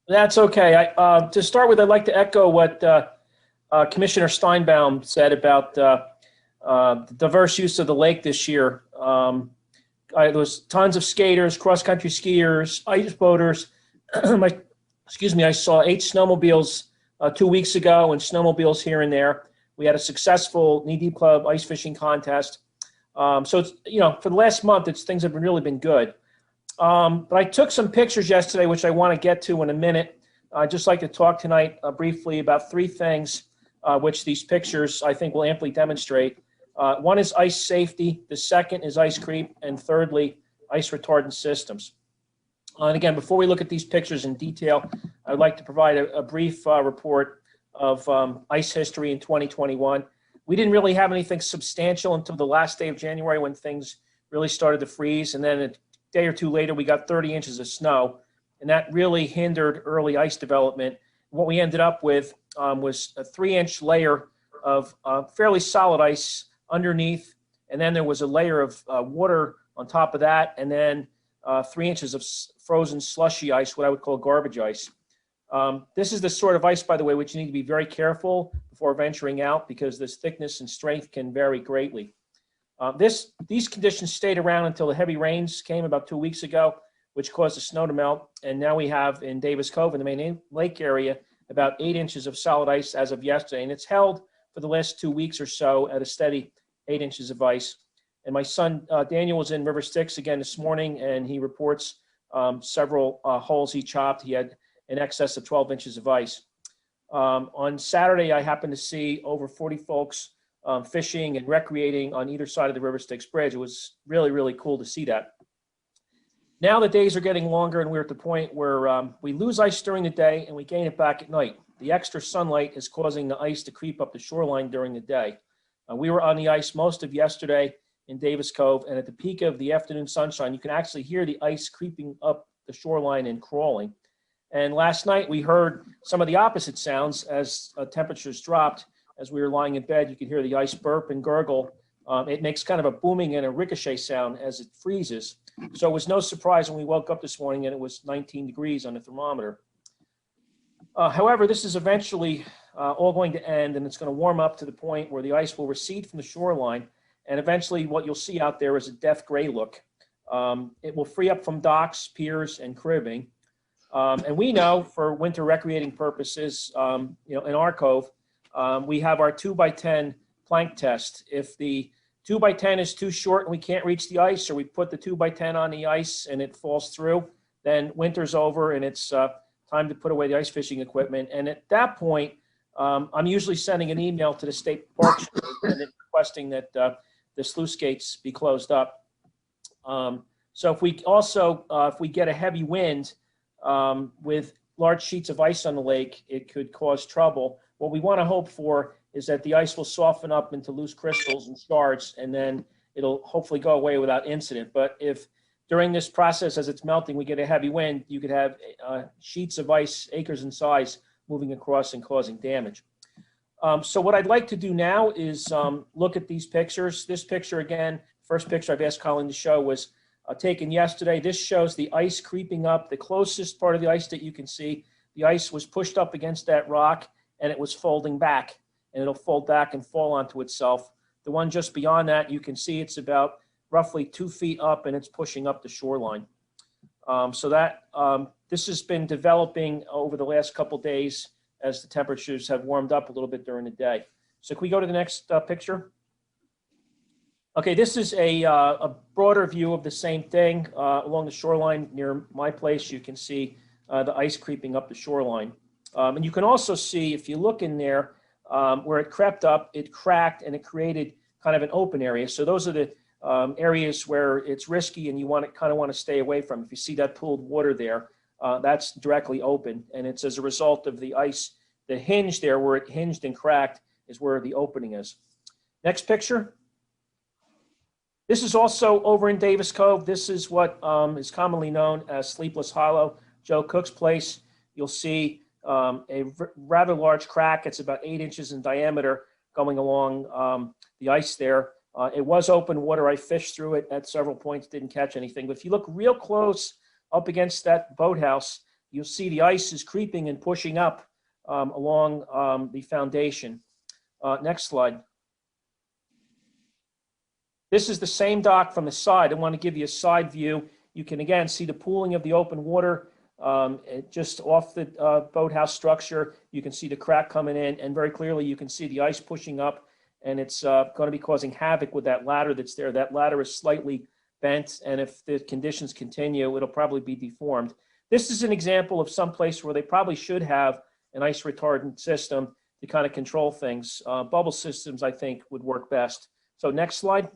That's okay. To start with, I'd like to echo what Commissioner Steinbaum said about the diverse use of the lake this year. There was tons of skaters, cross-country skiers, ice boaters. My, excuse me, I saw 8 snowmobiles 2 weeks ago and snowmobiles here and there. We had a successful knee-deep club ice fishing contest. So it's, for the last month, things have really been good. But I took some pictures yesterday, which I want to get to in a minute. I'd just like to talk tonight briefly about 3 things, which these pictures I think will amply demonstrate. One is ice safety, the second is ice creep, and thirdly, ice retardant systems. And again, before we look at these pictures in detail, I'd like to provide a brief report of ice history in 2021. We didn't really have anything substantial until the last day of January when things really started to freeze, and then a day or two later, we got 30 inches of snow, and that really hindered early ice development. What we ended up with was a 3-inch layer of fairly solid ice underneath, and then there was a layer of water on top of that, and then 3 inches of frozen slushy ice, what I would call garbage ice. This is the sort of ice, by the way, which you need to be very careful before venturing out because this thickness and strength can vary greatly. These conditions stayed around until the heavy rains came about 2 weeks ago, which caused the snow to melt. And now we have in Davis Cove, in the main lake area, about 8 inches of solid ice as of yesterday. And it's held for the last 2 weeks or so at a steady 8 inches of ice. And my son, Daniel, was in River Styx again this morning, and he reports several holes he chopped. He had in excess of 12 inches of ice. On Saturday, I happened to see over 40 folks fishing and recreating on either side of the River Styx Bridge. It was really, really cool to see that. Now the days are getting longer, and we're at the point where we lose ice during the day and we gain it back at night. The extra sunlight is causing the ice to creep up the shoreline during the day. We were on the ice most of yesterday in Davis Cove, and at the peak of the afternoon sunshine, you can actually hear the ice creeping up the shoreline and crawling. And last night, we heard some of the opposite sounds as temperatures dropped. As we were lying in bed, you could hear the ice burp and gurgle. It makes kind of a booming and a ricochet sound as it freezes. So it was no surprise when we woke up this morning and it was 19 degrees on the thermometer. However, this is eventually all going to end, and it's going to warm up to the point where the ice will recede from the shoreline, and eventually what you'll see out there is a death gray look. It will free up from docks, piers, and cribbing. And we know for winter recreating purposes, in our cove, we have our 2x10 plank test. If the 2x10 is too short and we can't reach the ice, or we put the 2x10 on the ice and it falls through, then winter's over and it's time to put away the ice fishing equipment. And at that point, I'm usually sending an email to the state park and requesting that the sluice gates be closed up. So if we also, if we get a heavy wind with large sheets of ice on the lake, it could cause trouble. What we want to hope for is that the ice will soften up into loose crystals and shards, and then it'll hopefully go away without incident. But if during this process, as it's melting, we get a heavy wind, you could have sheets of ice, acres in size, moving across and causing damage. So what I'd like to do now is look at these pictures. This picture, again, first picture I've asked Colleen to show was taken yesterday. This shows the ice creeping up. The closest part of the ice that you can see, the ice was pushed up against that rock and it was folding back, and it'll fold back and fall onto itself. The one just beyond that, you can see it's about roughly 2 feet up and it's pushing up the shoreline. This has been developing over the last couple days as the temperatures have warmed up a little bit during the day. So can we go to the next picture? Okay, this is a broader view of the same thing. Along the shoreline near my place, you can see the ice creeping up the shoreline. And you can also see, if you look in there, where it crept up, it cracked and it created kind of an open area. So those are the areas where it's risky and you kind of want to stay away from. If you see that pooled water there, that's directly open, and it's as a result of the ice. The hinge there where it hinged and cracked is where the opening is. Next picture. This is also over in Davis Cove. This is what is commonly known as Sleepless Hollow, Joe Cook's place. You'll see a rather large crack. It's about 8 inches in diameter going along the ice there. It was open water. I fished through it at several points, didn't catch anything. But if you look real close up against that boathouse, you'll see the ice is creeping and pushing up along the foundation. Next slide. This is the same dock from the side. I want to give you a side view. You can again see the pooling of the open water just off the boathouse structure. You can see the crack coming in, and very clearly you can see the ice pushing up, and it's going to be causing havoc with that ladder that's there. That ladder is slightly bent, and if the conditions continue, it'll probably be deformed. This is an example of some place where they probably should have an ice retardant system to kind of control things. Bubble systems, I think, would work best. So next slide.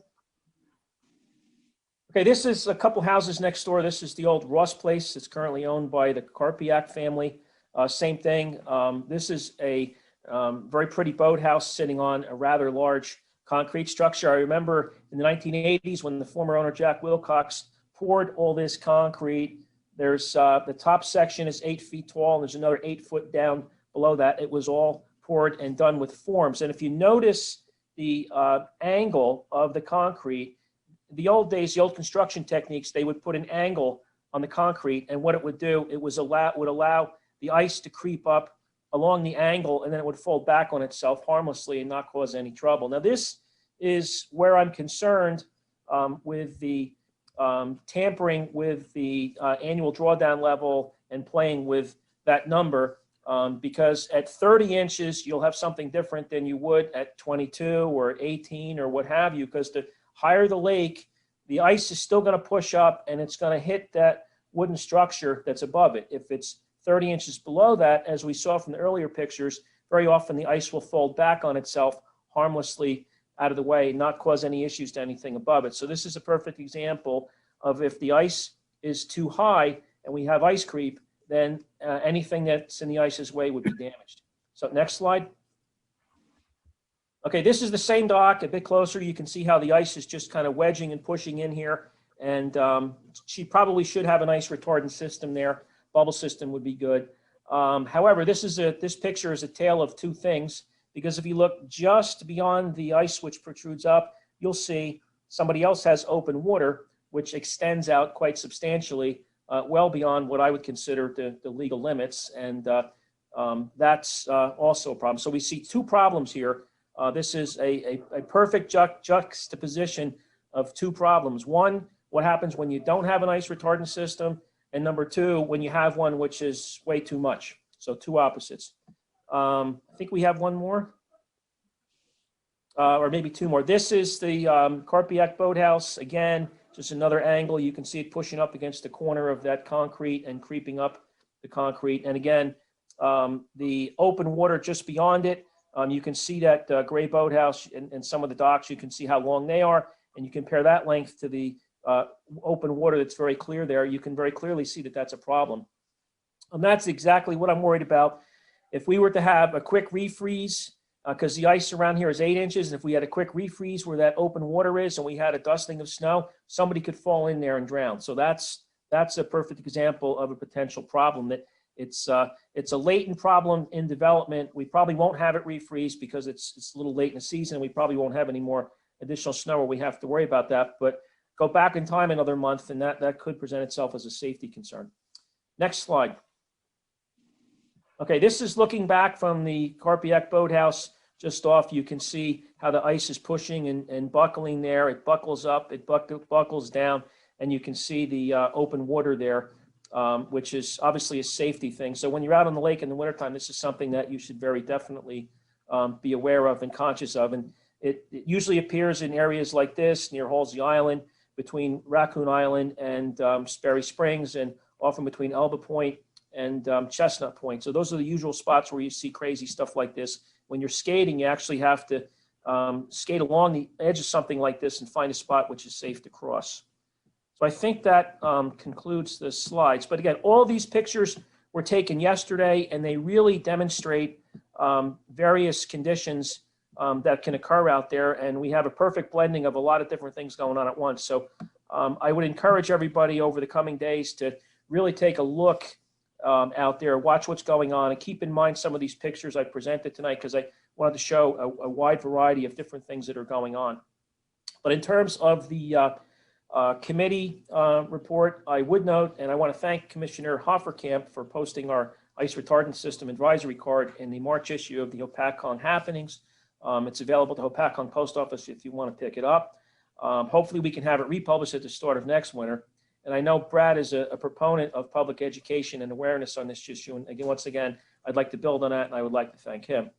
Okay, this is a couple houses next door. This is the old Ross place. It's currently owned by the Karpiak family. Same thing. This is a very pretty boathouse sitting on a rather large concrete structure. I remember in the 1980s when the former owner, Jack Wilcox, poured all this concrete. There's the top section is 8 feet tall, and there's another 8 foot down below that. It was all poured and done with forms. And if you notice the angle of the concrete, the old days, the old construction techniques, they would put an angle on the concrete, and what it would do, it would allow the ice to creep up along the angle, and then it would fold back on itself harmlessly and not cause any trouble. Now, this is where I'm concerned with the tampering with the annual drawdown level and playing with that number, because at 30 inches, you'll have something different than you would at 22 or 18 or what have you, because the higher the lake, the ice is still going to push up and it's going to hit that wooden structure that's above it. If it's 30 inches below that, as we saw from the earlier pictures, very often the ice will fold back on itself harmlessly out of the way, not cause any issues to anything above it. So this is a perfect example of if the ice is too high and we have ice creep, then anything that's in the ice's way would be damaged. So next slide. Okay, this is the same dock, a bit closer. You can see how the ice is just kind of wedging and pushing in here. And she probably should have an ice retardant system there. Bubble system would be good. However, this picture is a tale of two things, because if you look just beyond the ice which protrudes up, you'll see somebody else has open water, which extends out quite substantially, well beyond what I would consider the legal limits. And that's also a problem. So we see two problems here. This is a perfect juxtaposition of two problems. One, what happens when you don't have an ice retardant system, and number two, when you have one which is way too much. So two opposites. I think we have one more, or maybe two more. This is the Karpiak boathouse. Again, just another angle. You can see it pushing up against the corner of that concrete and creeping up the concrete. And again, the open water just beyond it. You can see that gray boathouse and some of the docks. You can see how long they are, and you compare that length to the open water that's very clear there. You can very clearly see that that's a problem. And that's exactly what I'm worried about. If we were to have a quick refreeze, because the ice around here is 8 inches, and if we had a quick refreeze where that open water is and we had a dusting of snow, somebody could fall in there and drown. So that's a perfect example of a potential problem. That it's a latent problem in development. We probably won't have it refreeze because it's a little late in the season. We probably won't have any more additional snow where we have to worry about that. But go back in time another month, and that could present itself as a safety concern. Next slide. Okay, this is looking back from the Karpiak boathouse just off. You can see how the ice is pushing and buckling there. It buckles up, it buckles down, and you can see the open water there, which is obviously a safety thing. So when you're out on the lake in the wintertime, this is something that you should very definitely be aware of and conscious of. And it usually appears in areas like this, near Halsey Island, between Raccoon Island and Sperry Springs, and often between Elba Point and Chestnut Point. So those are the usual spots where you see crazy stuff like this. When you're skating, you actually have to skate along the edge of something like this and find a spot which is safe to cross. So I think that concludes the slides. But again, all these pictures were taken yesterday, and they really demonstrate various conditions that can occur out there. And we have a perfect blending of a lot of different things going on at once. So I would encourage everybody over the coming days to really take a look out there, watch what's going on, and keep in mind some of these pictures I presented tonight, because I wanted to show a wide variety of different things that are going on. But in terms of the Committee report, I would note, and I want to thank Commissioner Hofferkamp for posting our ice retardant system advisory card in the March issue of the Hopatcong happenings. It's available at the Hopatcong Post Office if you want to pick it up. Hopefully we can have it republished at the start of next winter. And I know Brad is a proponent of public education and awareness on this issue. And again, once again, I'd like to build on that, and I would like to thank him.